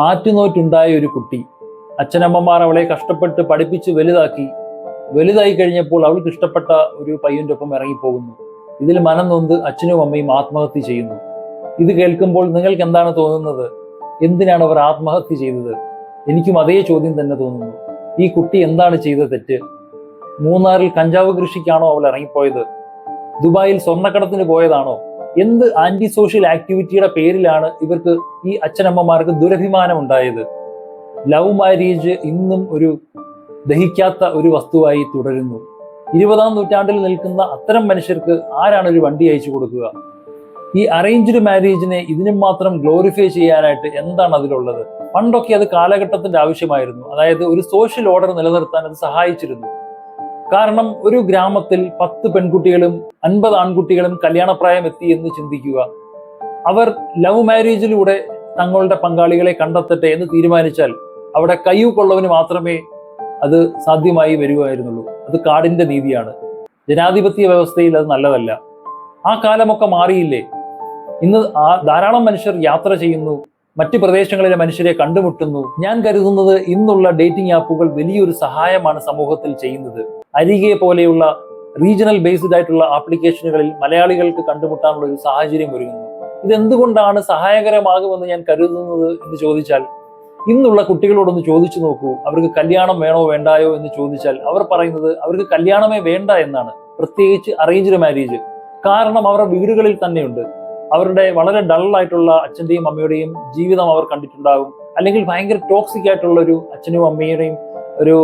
ആറ്റുനോറ്റുണ്ടായ ഒരു കുട്ടി. അച്ഛനമ്മമാർ അവളെ കഷ്ടപ്പെട്ട് പഠിപ്പിച്ച് വലുതായി കഴിഞ്ഞപ്പോൾ അവൾക്ക് ഇഷ്ടപ്പെട്ട ഒരു പയ്യന്റെ ഒപ്പം ഇറങ്ങിപ്പോകുന്നു. ഇതിൽ മനം നൊന്ത് അച്ഛനും അമ്മയും ആത്മഹത്യ ചെയ്യുന്നു. ഇത് കേൾക്കുമ്പോൾ നിങ്ങൾക്ക് എന്താണ് തോന്നുന്നത്? എന്തിനാണ് അവർ ആത്മഹത്യ ചെയ്തത്? എനിക്കും അതേ ചോദ്യം തന്നെ തോന്നുന്നു. ഈ കുട്ടി എന്താണ് ചെയ്ത തെറ്റ്? മൂന്നാറിൽ കഞ്ചാവ് കൃഷിക്കാണോ അവൾ ഇറങ്ങിപ്പോയത്? ദുബായിൽ സ്വർണ്ണക്കടത്തിന് പോയതാണോ? എന്ത് ആന്റി സോഷ്യൽ ആക്ടിവിറ്റിയുടെ പേരിലാണ് ഇവർക്ക്, ഈ അച്ഛനമ്മമാർക്ക് ദുരഭിമാനം ഉണ്ടായത്? ലവ് മാരേജ് ഇന്നും ഒരു ദഹിക്കാത്ത ഒരു വസ്തുവായി തുടരുന്നു. 20-ാം നൂറ്റാണ്ടിൽ നിൽക്കുന്ന അത്തരം മനുഷ്യർക്ക് ആരാണ് ഒരു വണ്ടി അയച്ചു കൊടുക്കുക? ഈ അറേഞ്ച്ഡ് മാരേജിനെ ഇതിനും മാത്രം ഗ്ലോറിഫൈ ചെയ്യാനായിട്ട് എന്താണ് അതിലുള്ളത്? പണ്ടൊക്കെ അത് കാലഘട്ടത്തിന്റെ ആവശ്യമായിരുന്നു. അതായത് ഒരു സോഷ്യൽ ഓർഡർ നിലനിർത്താൻ അത് സഹായിച്ചിരുന്നു. കാരണം ഒരു ഗ്രാമത്തിൽ 10 പെൺകുട്ടികളും 50 ആൺകുട്ടികളും കല്യാണപ്രായം എത്തി എന്ന് ചിന്തിക്കുക. അവർ ലവ് മാരേജിലൂടെ തങ്ങളുടെ പങ്കാളികളെ കണ്ടെത്തട്ടെ എന്ന് തീരുമാനിച്ചാൽ അവിടെ കയ്യൂക്കുള്ളവന് മാത്രമേ അത് സാധ്യമായി വരുമായിരുന്നുള്ളൂ. അത് കാടിന്റെ നീതിയാണ്. ജനാധിപത്യ വ്യവസ്ഥയിൽ അത് നല്ലതല്ല. ആ കാലമൊക്കെ മാറിയില്ലേ? ഇന്ന് ധാരാളം മനുഷ്യർ യാത്ര ചെയ്യുന്നു, മറ്റു പ്രദേശങ്ങളിലെ മനുഷ്യരെ കണ്ടുമുട്ടുന്നു. ഞാൻ കരുതുന്നത് ഇന്നുള്ള ഡേറ്റിംഗ് ആപ്പുകൾ വലിയൊരു സഹായമാണ് സമൂഹത്തിൽ ചെയ്യുന്നത്. അരികെ പോലെയുള്ള റീജിയണൽ ബേസ്ഡ് ആയിട്ടുള്ള ആപ്ലിക്കേഷനുകളിൽ മലയാളികൾക്ക് കണ്ടുമുട്ടാനുള്ള ഒരു സാഹചര്യം ഒരുങ്ങുന്നു. ഇതെന്തുകൊണ്ടാണ് സഹായകരമാകുമെന്ന് ഞാൻ കരുതുന്നത് എന്ന് ചോദിച്ചാൽ, ഇന്നുള്ള കുട്ടികളോടൊന്ന് ചോദിച്ചു നോക്കൂ, അവർക്ക് കല്യാണം വേണോ വേണ്ടായോ എന്ന് ചോദിച്ചാൽ അവർ പറയുന്നത് അവർക്ക് കല്യാണമേ വേണ്ട എന്നാണ്. പ്രത്യേകിച്ച് അറേഞ്ച്ഡ് മാരേജ്. കാരണം അവരുടെ വീടുകളിൽ തന്നെയുണ്ട്. അവരുടെ വളരെ ഡള്ളായിട്ടുള്ള അച്ഛന്റെയും അമ്മയുടെയും ജീവിതം അവർ കണ്ടിട്ടുണ്ടാകും. അല്ലെങ്കിൽ ഭയങ്കര ടോക്സിക് ആയിട്ടുള്ള ഒരു അച്ഛനും അമ്മയുടെയും ഒരു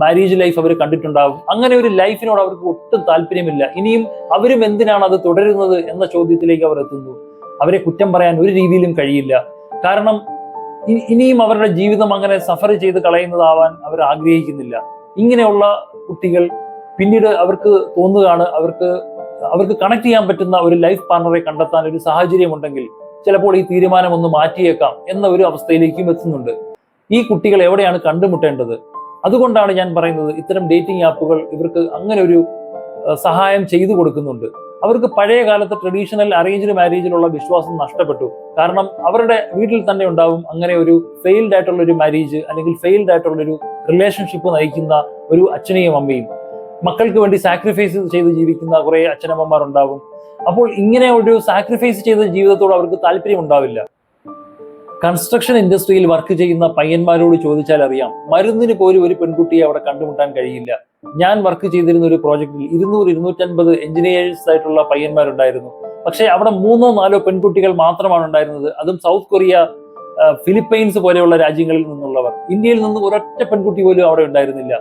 മാരേജ് ലൈഫ് അവർ കണ്ടിട്ടുണ്ടാകും. അങ്ങനെ ഒരു ലൈഫിനോട് അവർക്ക് ഒട്ടും താല്പര്യമില്ല. ഇനിയും അവരും എന്തിനാണ് അത് തുടരുന്നത് എന്ന ചോദ്യത്തിലേക്ക് അവർ എത്തുന്നു. അവരെ കുറ്റം പറയാൻ ഒരു രീതിയിലും കഴിയില്ല. കാരണം ഇനിയും അവരുടെ ജീവിതം അങ്ങനെ സഫർ ചെയ്ത് കളയുന്നതാവാൻ അവർ ആഗ്രഹിക്കുന്നില്ല. ഇങ്ങനെയുള്ള കുട്ടികൾ പിന്നീട് അവർക്ക് തോന്നുകയാണ്, അവർക്ക് കണക്ട് ചെയ്യാൻ പറ്റുന്ന ഒരു ലൈഫ് പാർട്ണറെ കണ്ടെത്താൻ ഒരു സാഹചര്യം ഉണ്ടെങ്കിൽ ചിലപ്പോൾ ഈ തീരുമാനം ഒന്ന് മാറ്റിയേക്കാം എന്ന ഒരു അവസ്ഥയിലേക്കും എത്തുന്നുണ്ട്. ഈ കുട്ടികൾ എവിടെയാണ് കണ്ടുമുട്ടേണ്ടത്? അതുകൊണ്ടാണ് ഞാൻ പറയുന്നത്, ഇത്തരം ഡേറ്റിംഗ് ആപ്പുകൾ ഇവർക്ക് അങ്ങനെ ഒരു സഹായം ചെയ്തു കൊടുക്കുന്നുണ്ട്. അവർക്ക് പഴയ കാലത്ത് ട്രഡീഷണൽ അറേഞ്ച്ഡ് മാരേജിലുള്ള വിശ്വാസം നഷ്ടപ്പെട്ടു. കാരണം അവരുടെ വീട്ടിൽ തന്നെ ഉണ്ടാവും അങ്ങനെ ഒരു ഫെയിൽഡ് ആയിട്ടുള്ള ഒരു മാരേജ് അല്ലെങ്കിൽ ഫെയിൽഡ് ആയിട്ടുള്ള ഒരു റിലേഷൻഷിപ്പ് നയിക്കുന്ന ഒരു അച്ഛനെയും അമ്മയും. മക്കൾക്ക് വേണ്ടി സാക്രിഫൈസ് ചെയ്ത് ജീവിക്കുന്ന കുറെ അച്ഛനമ്മമാർ ഉണ്ടാവും. അപ്പോൾ ഇങ്ങനെ ഒരു സാക്രിഫൈസ് ചെയ്ത ജീവിതത്തോട് അവർക്ക് താല്പര്യം ഉണ്ടാവില്ല. കൺസ്ട്രക്ഷൻ ഇൻഡസ്ട്രിയിൽ വർക്ക് ചെയ്യുന്ന പയ്യന്മാരോട് ചോദിച്ചാൽ അറിയാം, മരുന്നിന് പോലും ഒരു പെൺകുട്ടിയെ അവിടെ കണ്ടുമുട്ടാൻ കഴിയില്ല. ഞാൻ വർക്ക് ചെയ്തിരുന്ന ഒരു പ്രോജക്റ്റിൽ 200-250 എഞ്ചിനീയേഴ്സ് ആയിട്ടുള്ള പയ്യന്മാരുണ്ടായിരുന്നു. പക്ഷെ അവിടെ 3-4 പെൺകുട്ടികൾ മാത്രമാണ് ഉണ്ടായിരുന്നത്. അതും സൗത്ത് കൊറിയ, ഫിലിപ്പൈൻസ് പോലെയുള്ള രാജ്യങ്ങളിൽ നിന്നുള്ളവർ. ഇന്ത്യയിൽ നിന്ന് ഒരൊറ്റ പെൺകുട്ടി പോലും അവിടെ ഉണ്ടായിരുന്നില്ല.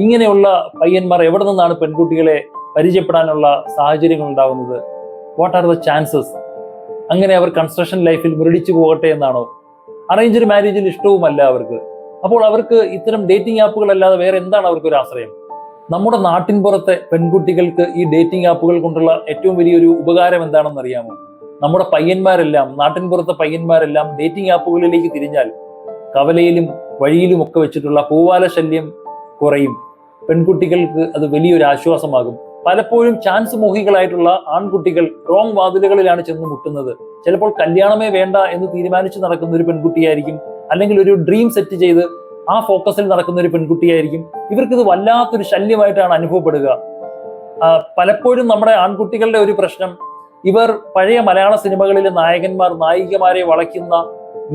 ഇങ്ങനെയുള്ള പയ്യന്മാർ എവിടെ നിന്നാണ് പെൺകുട്ടികളെ പരിചയപ്പെടാനുള്ള സാഹചര്യങ്ങൾ ഉണ്ടാകുന്നത്? What are the chances? അങ്ങനെ അവർ കൺസ്ട്രക്ഷൻ ലൈഫിൽ മുരടിച്ചു പോകട്ടെ എന്നാണോ? അറേഞ്ച്ഡ് മാരേജിൽ ഇഷ്ടവുമല്ല അവർക്ക്. അപ്പോൾ അവർക്ക് ഇത്തരം ഡേറ്റിംഗ് ആപ്പുകൾ അല്ലാതെ വേറെ എന്താണ് അവർക്കൊരു ആശ്രയം? നമ്മുടെ നാട്ടിൻ പുറത്തെ പെൺകുട്ടികൾക്ക് ഈ ഡേറ്റിംഗ് ആപ്പുകൾ കൊണ്ടുള്ള ഏറ്റവും വലിയൊരു ഉപകാരം എന്താണെന്ന് അറിയാമോ? നമ്മുടെ പയ്യന്മാരെല്ലാം, നാട്ടിൻ പുറത്തെ പയ്യന്മാരെല്ലാം ഡേറ്റിംഗ് ആപ്പുകളിലേക്ക് തിരിഞ്ഞാൽ കവലയിലും വഴിയിലും ഒക്കെ വെച്ചിട്ടുള്ള പൂവാല ശല്യം കുറയും. പെൺകുട്ടികൾക്ക് അത് വലിയൊരു ആശ്വാസമാകും. പലപ്പോഴും ചാൻസ് മോഹികളായിട്ടുള്ള ആൺകുട്ടികൾ റോങ് വാതിലുകളിലാണ് ചെന്ന് മുട്ടുന്നത്. ചിലപ്പോൾ കല്യാണമേ വേണ്ട എന്ന് തീരുമാനിച്ച് നടക്കുന്ന ഒരു പെൺകുട്ടിയായിരിക്കും, അല്ലെങ്കിൽ ഒരു ഡ്രീം സെറ്റ് ചെയ്ത് ആ ഫോക്കസിൽ നടക്കുന്ന ഒരു പെൺകുട്ടിയായിരിക്കും. ഇവർക്കിത് വല്ലാത്തൊരു ശല്യമായിട്ടാണ് അനുഭവപ്പെടുക. പലപ്പോഴും നമ്മുടെ ആൺകുട്ടികളുടെ ഒരു പ്രശ്നം, ഇവർ പഴയ മലയാള സിനിമകളിലെ നായകന്മാർ നായികമാരെ വളയ്ക്കുന്ന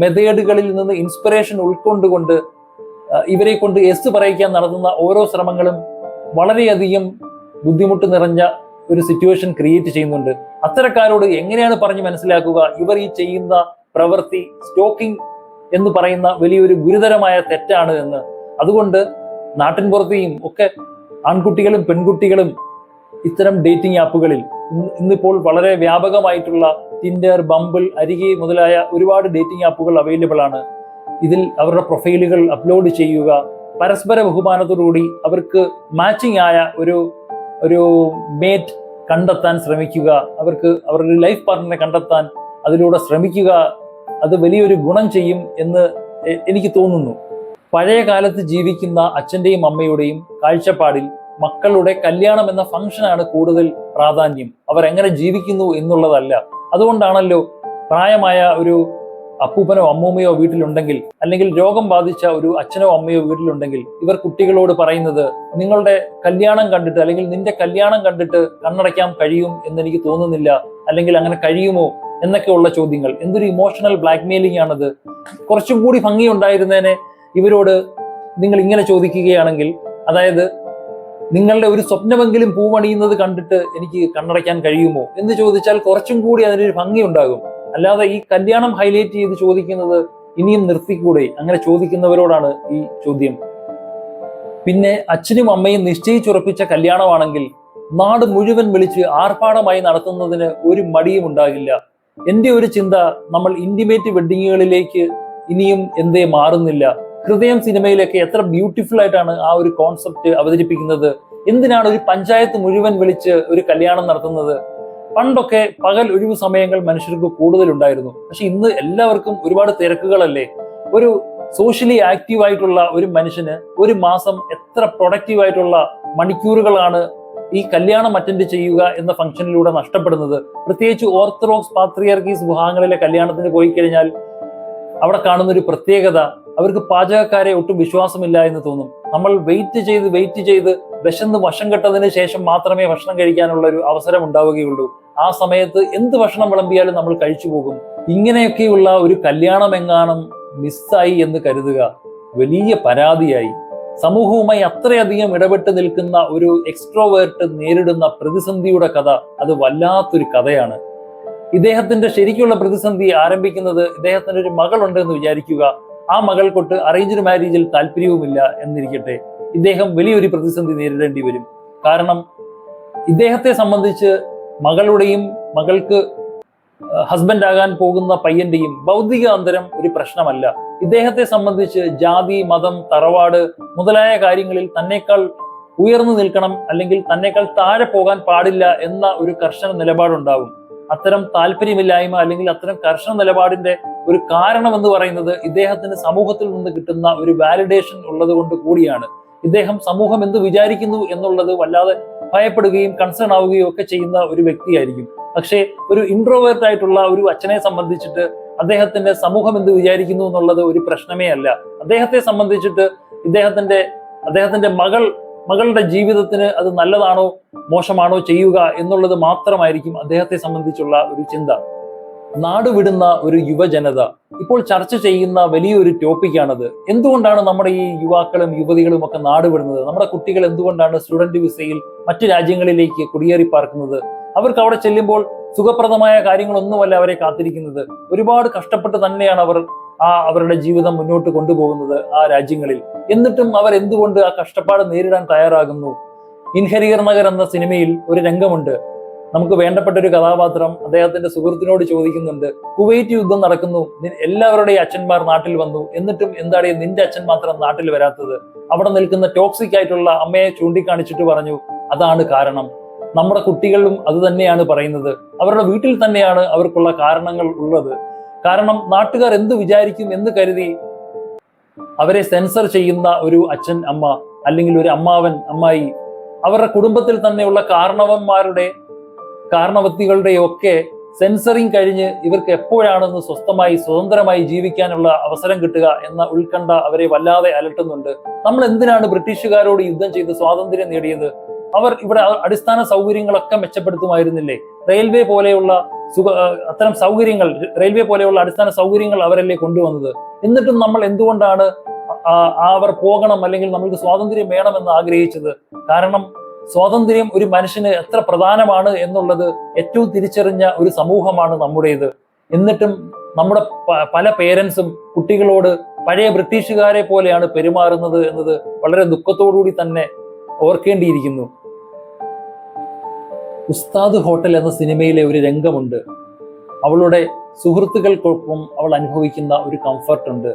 മെത്തേഡുകളിൽ നിന്ന് ഇൻസ്പിറേഷൻ ഉൾക്കൊണ്ടുകൊണ്ട് ഇവരെ കൊണ്ട് എസ് പറയിക്കാൻ നടത്തുന്ന ഓരോ ശ്രമങ്ങളും വളരെയധികം ബുദ്ധിമുട്ട് നിറഞ്ഞ ഒരു സിറ്റുവേഷൻ ക്രിയേറ്റ് ചെയ്യുന്നുണ്ട്. അത്തരക്കാരോട് എങ്ങനെയാണ് പറഞ്ഞ് മനസ്സിലാക്കുക ഇവർ ഈ ചെയ്യുന്ന പ്രവൃത്തി സ്റ്റോക്കിംഗ് എന്ന് പറയുന്ന വലിയൊരു ഗുരുതരമായ തെറ്റാണ് എന്ന്? അതുകൊണ്ട് നാട്ടിൻപുറത്തെയും ഒക്കെ ആൺകുട്ടികളും പെൺകുട്ടികളും ഇത്തരം ഡേറ്റിംഗ് ആപ്പുകളിൽ ഇന്നിപ്പോൾ വളരെ വ്യാപകമായിട്ടുള്ള ടിൻഡർ, ബംബിൾ, അരികെ മുതലായ ഒരുപാട് ഡേറ്റിംഗ് ആപ്പുകൾ അവൈലബിൾ ആണ്. ഇതിൽ അവരുടെ പ്രൊഫൈലുകൾ അപ്ലോഡ് ചെയ്യുക, പരസ്പര ബഹുമാനത്തോടുകൂടി അവർക്ക് മാച്ചിങ് ആയ ഒരു മേറ്റ് കണ്ടെത്താൻ ശ്രമിക്കുക, അവർക്ക് അവരുടെ ലൈഫ് പാർട്ണറെ കണ്ടെത്താൻ അതിലൂടെ ശ്രമിക്കുക. അത് വലിയൊരു ഗുണം ചെയ്യും എന്ന് എനിക്ക് തോന്നുന്നു. പഴയ കാലത്ത് ജീവിക്കുന്ന അച്ഛന്റെയും അമ്മയുടെയും കാഴ്ചപ്പാടിൽ മക്കളുടെ കല്യാണം എന്ന ഫംഗ്ഷനാണ് കൂടുതൽ പ്രാധാന്യം, അവർ എങ്ങനെ ജീവിക്കുന്നു എന്നുള്ളതല്ല. അതുകൊണ്ടാണല്ലോ പ്രായമായ ഒരു അപ്പൂപ്പനോ അമ്മൂമ്മയോ വീട്ടിലുണ്ടെങ്കിൽ, അല്ലെങ്കിൽ രോഗം ബാധിച്ച ഒരു അച്ഛനോ അമ്മയോ വീട്ടിലുണ്ടെങ്കിൽ, ഇവർ കുട്ടികളോട് പറയുന്നത് നിങ്ങളുടെ കല്യാണം കണ്ടിട്ട്, അല്ലെങ്കിൽ നിന്റെ കല്യാണം കണ്ടിട്ട് കണ്ണടയ്ക്കാൻ കഴിയും എന്നെനിക്ക് തോന്നുന്നില്ല, അല്ലെങ്കിൽ അങ്ങനെ കഴിയുമോ എന്നൊക്കെയുള്ള ചോദ്യങ്ങൾ. എന്തൊരു ഇമോഷണൽ ബ്ലാക്ക്മെയിലിംഗ് ആണത്. കുറച്ചും കൂടി ഭംഗി ഉണ്ടായിരുന്നേനെ ഇവരോട് നിങ്ങൾ ഇങ്ങനെ ചോദിക്കുകയാണെങ്കിൽ, അതായത് നിങ്ങളുടെ ഒരു സ്വപ്നമെങ്കിലും പൂവണിയുന്നത് കണ്ടിട്ട് എനിക്ക് കണ്ണടയ്ക്കാൻ കഴിയുമോ എന്ന് ചോദിച്ചാൽ കുറച്ചും കൂടി അതിനൊരു ഭംഗി ഉണ്ടാകും. അല്ലാതെ ഈ കല്യാണം ഹൈലൈറ്റ് ചെയ്ത് ചോദിക്കുന്നത് ഇനിയും നിർത്തിക്കൂടെ? അങ്ങനെ ചോദിക്കുന്നവരോടാണ് ഈ ചോദ്യം. പിന്നെ അച്ഛനും അമ്മയും നിശ്ചയിച്ചുറപ്പിച്ച കല്യാണമാണെങ്കിൽ നാട് മുഴുവൻ വിളിച്ച് ആർഭാടമായി നടത്തുന്നതിന് ഒരു മടിയും ഉണ്ടാകില്ല. എന്റെ ഒരു ചിന്ത, നമ്മൾ ഇന്റിമേറ്റ് വെഡിങ്ങുകളിലേക്ക് ഇനിയും എന്തേ മാറുന്നില്ല? ഹൃദയം സിനിമയിലൊക്കെ എത്ര ബ്യൂട്ടിഫുൾ ആയിട്ടാണ് ആ ഒരു കോൺസെപ്റ്റ് അവതരിപ്പിക്കുന്നത്. എന്തിനാണ് ഒരു പഞ്ചായത്ത് മുഴുവൻ വിളിച്ച് ഒരു കല്യാണം നടത്തുന്നത്? പണ്ടൊക്കെ പകൽ ഒഴിവു സമയങ്ങൾ മനുഷ്യർക്ക് കൂടുതലുണ്ടായിരുന്നു. പക്ഷെ ഇന്ന് എല്ലാവർക്കും ഒരുപാട് തിരക്കുകളല്ലേ. ഒരു സോഷ്യലി ആക്റ്റീവ് ആയിട്ടുള്ള ഒരു മനുഷ്യന് ഒരു മാസം എത്ര പ്രൊഡക്റ്റീവ് ആയിട്ടുള്ള മണിക്കൂറുകളാണ് ഈ കല്യാണം അറ്റൻഡ് ചെയ്യുക എന്ന ഫംഗ്ഷനിലൂടെ നഷ്ടപ്പെടുന്നത്. പ്രത്യേകിച്ച് ഓർത്തഡോക്സ് പാത്രിയാർക്കീസ് വിഭാഗങ്ങളിലെ കല്യാണത്തിന് പോയി കഴിഞ്ഞാൽ അവിടെ കാണുന്ന ഒരു പ്രത്യേകത, അവർക്ക് പാചകക്കാരെ ഒട്ടും വിശ്വാസമില്ല എന്ന് തോന്നും. നമ്മൾ വെയിറ്റ് ചെയ്ത് വിശന്ന് വശം കെട്ടതിന് ശേഷം മാത്രമേ ഭക്ഷണം കഴിക്കാനുള്ള ഒരു അവസരം ഉണ്ടാവുകയുള്ളൂ. ആ സമയത്ത് എന്ത് ഭക്ഷണം വിളമ്പിയാലും നമ്മൾ കഴിച്ചു പോകും. ഇങ്ങനെയൊക്കെയുള്ള ഒരു കല്യാണം എങ്ങാനും മിസ്സായി എന്ന് കരുതുക വലിയ പരാതിയായി. സമൂഹവുമായി അത്രയധികം ഇടപെട്ട് നിൽക്കുന്ന ഒരു എക്സ്ട്രോവേർട്ട് നേരിടുന്ന പ്രതിസന്ധിയുടെ കഥ, അത് വല്ലാത്തൊരു കഥയാണ്. ഇദ്ദേഹത്തിന്റെ ശരിക്കുള്ള പ്രതിസന്ധി ആരംഭിക്കുന്നത്, ഇദ്ദേഹത്തിന് ഒരു മകളുണ്ട് എന്ന് വിചാരിക്കുക. ആ മകൾക്കൊട്ട് അറേഞ്ച്ഡ് മാരേജിൽ താല്പര്യവുമില്ല എന്നിരിക്കട്ടെ, ഇദ്ദേഹം വലിയൊരു പ്രതിസന്ധി നേരിടേണ്ടി വരും. കാരണം ഇദ്ദേഹത്തെ സംബന്ധിച്ച് മകളുടെയും മകൾക്ക് ഹസ്ബൻഡ് ആകാൻ പോകുന്ന പയ്യന്റെയും ഭൗതിക അന്തരം ഒരു പ്രശ്നമല്ല. ഇദ്ദേഹത്തെ സംബന്ധിച്ച് ജാതി, മതം, തറവാട് മുതലായ കാര്യങ്ങളിൽ തന്നേക്കാൾ ഉയർന്നു നിൽക്കണം, അല്ലെങ്കിൽ തന്നേക്കാൾ താഴെ പോകാൻ പാടില്ല എന്ന ഒരു കർശന നിലപാടുണ്ടാവും. അത്തരം താല്പര്യമില്ലായ്മ, അല്ലെങ്കിൽ അത്തരം കർശന നിലപാടിന്റെ ഒരു കാരണം എന്ന് പറയുന്നത് ഇദ്ദേഹത്തിന് സമൂഹത്തിൽ നിന്ന് കിട്ടുന്ന ഒരു വാലിഡേഷൻ ഉള്ളത് കൊണ്ട് കൂടിയാണ്. ഇദ്ദേഹം സമൂഹം എന്ത് വിചാരിക്കുന്നു എന്നുള്ളത് വല്ലാതെ ഭയപ്പെടുകയും കൺസേൺ ആവുകയും ഒക്കെ ചെയ്യുന്ന ഒരു വ്യക്തിയായിരിക്കും. പക്ഷേ ഒരു ഇൻട്രോവേർട്ട് ആയിട്ടുള്ള ഒരു അച്ഛനെ സംബന്ധിച്ചിട്ട് അദ്ദേഹത്തിന്റെ സമൂഹം എന്ത് വിചാരിക്കുന്നു എന്നുള്ളത് ഒരു പ്രശ്നമേ അല്ല. അദ്ദേഹത്തെ സംബന്ധിച്ചിട്ട് അദ്ദേഹത്തിന്റെ മകളുടെ ജീവിതത്തിന് അത് നല്ലതാണോ മോശമാണോ ചെയ്യുക എന്നുള്ളത് മാത്രമായിരിക്കും അദ്ദേഹത്തെ സംബന്ധിച്ചുള്ള ഒരു ചിന്ത. നാടുവിടുന്ന ഒരു യുവജനത ഇപ്പോൾ ചർച്ച ചെയ്യുന്ന വലിയൊരു ടോപ്പിക്കാണത്. എന്തുകൊണ്ടാണ് നമ്മുടെ ഈ യുവാക്കളും യുവതികളും ഒക്കെ നാടുവിടുന്നത്? നമ്മുടെ കുട്ടികൾ എന്തുകൊണ്ടാണ് സ്റ്റുഡന്റ് വിസയിൽ മറ്റു രാജ്യങ്ങളിലേക്ക് കുടിയേറി പാർക്കുന്നത്? അവർക്ക് അവിടെ ചെല്ലുമ്പോൾ സുഖപ്രദമായ കാര്യങ്ങളൊന്നുമല്ല അവരെ കാത്തിരിക്കുന്നത്. ഒരുപാട് കഷ്ടപ്പെട്ട് തന്നെയാണ് അവരുടെ ജീവിതം മുന്നോട്ട് കൊണ്ടുപോകുന്നത് ആ രാജ്യങ്ങളിൽ. എന്നിട്ടും അവർ എന്തുകൊണ്ട് ആ കഷ്ടപ്പാട് നേരിടാൻ തയ്യാറാകുന്നു? ഇൻഹരിയർ നഗർ എന്ന സിനിമയിൽ ഒരു രംഗമുണ്ട്. നമുക്ക് വേണ്ടപ്പെട്ട ഒരു കഥാപാത്രം അദ്ദേഹത്തിന്റെ സുഹൃത്തിനോട് ചോദിക്കുന്നുണ്ട്, കുവൈറ്റ് യുദ്ധം നടക്കുന്നു, എല്ലാവരുടെയും അച്ഛന്മാർ നാട്ടിൽ വന്നു, എന്നിട്ടും എന്താണ് നിന്റെ അച്ഛൻ മാത്രം നാട്ടിൽ വരാത്തത്? അവിടെ നിൽക്കുന്ന ടോക്സിക് ആയിട്ടുള്ള അമ്മയെ ചൂണ്ടിക്കാണിച്ചിട്ട് പറഞ്ഞു, അതാണ് കാരണം. നമ്മുടെ കുട്ടികളും അത് തന്നെയാണ് പറയുന്നത്. അവരുടെ വീട്ടിൽ തന്നെയാണ് അവർക്കുള്ള കാരണങ്ങൾ ഉള്ളത്. കാരണം നാട്ടുകാർ എന്ത് വിചാരിക്കും എന്ന് കരുതി അവരെ സെൻസർ ചെയ്യുന്ന ഒരു അച്ഛൻ, അമ്മ, അല്ലെങ്കിൽ ഒരു അമ്മാവൻ, അമ്മായി, അവരുടെ കുടുംബത്തിൽ തന്നെയുള്ള കാരണവത്തികളുടെയൊക്കെ സെൻസറിങ് കഴിഞ്ഞ് ഇവർക്ക് എപ്പോഴാണെന്ന് സ്വതന്ത്രമായി ജീവിക്കാനുള്ള അവസരം കിട്ടുക എന്ന ഉത്കണ്ഠ അവരെ വല്ലാതെ അലട്ടുന്നുണ്ട്. നമ്മൾ എന്തിനാണ് ബ്രിട്ടീഷുകാരോട് യുദ്ധം ചെയ്ത് സ്വാതന്ത്ര്യം നേടിയത്? അവർ ഇവിടെ അടിസ്ഥാന സൗകര്യങ്ങളൊക്കെ മെച്ചപ്പെടുത്തുമായിരുന്നില്ലേ? റെയിൽവേ പോലെയുള്ള അടിസ്ഥാന സൗകര്യങ്ങൾ അവരല്ലേ കൊണ്ടുവന്നത്? എന്നിട്ടും നമ്മൾ എന്തുകൊണ്ടാണ് അവർ പോകണം, അല്ലെങ്കിൽ നമ്മൾക്ക് സ്വാതന്ത്ര്യം വേണമെന്ന് ആഗ്രഹിച്ചത്? കാരണം സ്വാതന്ത്ര്യം ഒരു മനുഷ്യന് എത്ര പ്രധാനമാണ് എന്നുള്ളത് ഏറ്റവും തിരിച്ചറിഞ്ഞ ഒരു സമൂഹമാണ് നമ്മുടേത്. എന്നിട്ടും നമ്മുടെ പല പേരൻസും കുട്ടികളോട് പഴയ ബ്രിട്ടീഷുകാരെ പോലെയാണ് പെരുമാറുന്നത് എന്നത് വളരെ ദുഃഖത്തോടുകൂടി തന്നെ ഓർക്കേണ്ടിയിരിക്കുന്നു. ഉസ്താദ് ഹോട്ടൽ എന്ന സിനിമയിലെ ഒരു രംഗമുണ്ട്. അവളുടെ സുഹൃത്തുക്കൾക്കൊപ്പം അവൾ അനുഭവിക്കുന്ന ഒരു കംഫർട്ട് ഉണ്ട്,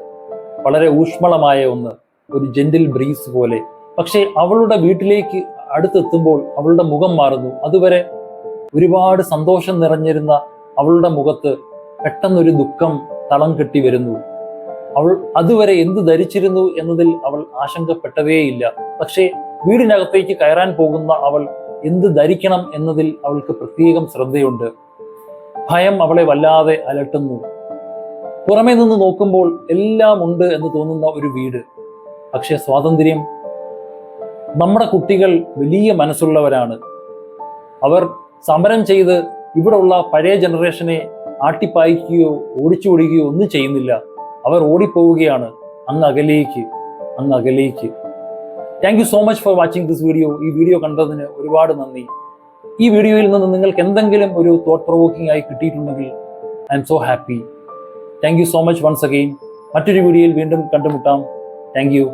വളരെ ഊഷ്മളമായ ഒന്ന്, ഒരു ജെന്റിൽ ബ്രീസ് പോലെ. പക്ഷെ അവളുടെ വീട്ടിലേക്ക് അടുത്തെത്തുമ്പോൾ അവളുടെ മുഖം മാറുന്നു. അതുവരെ ഒരുപാട് സന്തോഷം നിറഞ്ഞിരുന്ന അവളുടെ മുഖത്ത് പെട്ടെന്നൊരു ദുഃഖം തളം കെട്ടി വരുന്നു. അവൾ അതുവരെ എന്ത് ധരിച്ചിരുന്നു എന്നതിൽ അവൾ ആശങ്കപ്പെട്ടതേയില്ല. പക്ഷേ വീടിനകത്തേക്ക് കയറാൻ പോകുന്ന അവൾ എന്ത് ധരിക്കണം എന്നതിൽ അവൾക്ക് പ്രത്യേകം ശ്രദ്ധയുണ്ട്. ഭയം അവളെ വല്ലാതെ അലട്ടുന്നു. പുറമേ നിന്ന് നോക്കുമ്പോൾ എല്ലാം ഉണ്ട് എന്ന് തോന്നുന്ന ഒരു വീട്. പക്ഷേ സ്വാതന്ത്ര്യം, നമ്മുടെ കുട്ടികൾ വലിയ മനസ്സുള്ളവരാണ്. അവർ സമരം ചെയ്ത് ഇവിടെ ഉള്ള പഴയ ജനറേഷനെ ആട്ടിപ്പായിക്കുകയോ ഓടിച്ചോടുകയോ ഒന്നും ചെയ്യുന്നില്ല. അവർ ഓടിപ്പോവുകയാണ് അങ്ങ് അകലേക്ക്. Thank you so much for watching this video. ഈ വീഡിയോ കണ്ടതിന് ഒരുപാട് നന്ദി. ഈ വീഡിയോയിൽ നിന്ന് നിങ്ങൾക്ക് എന്തെങ്കിലും ഒരു തോട്ട് പ്രൊവോക്കിംഗ് ആയി കിട്ടിയിട്ടുണ്ടെങ്കിൽ I'm so happy. Thank you so much once again. മറ്റൊരു വീഡിയോയിൽ വീണ്ടും കണ്ടുമുട്ടാം. Thank U.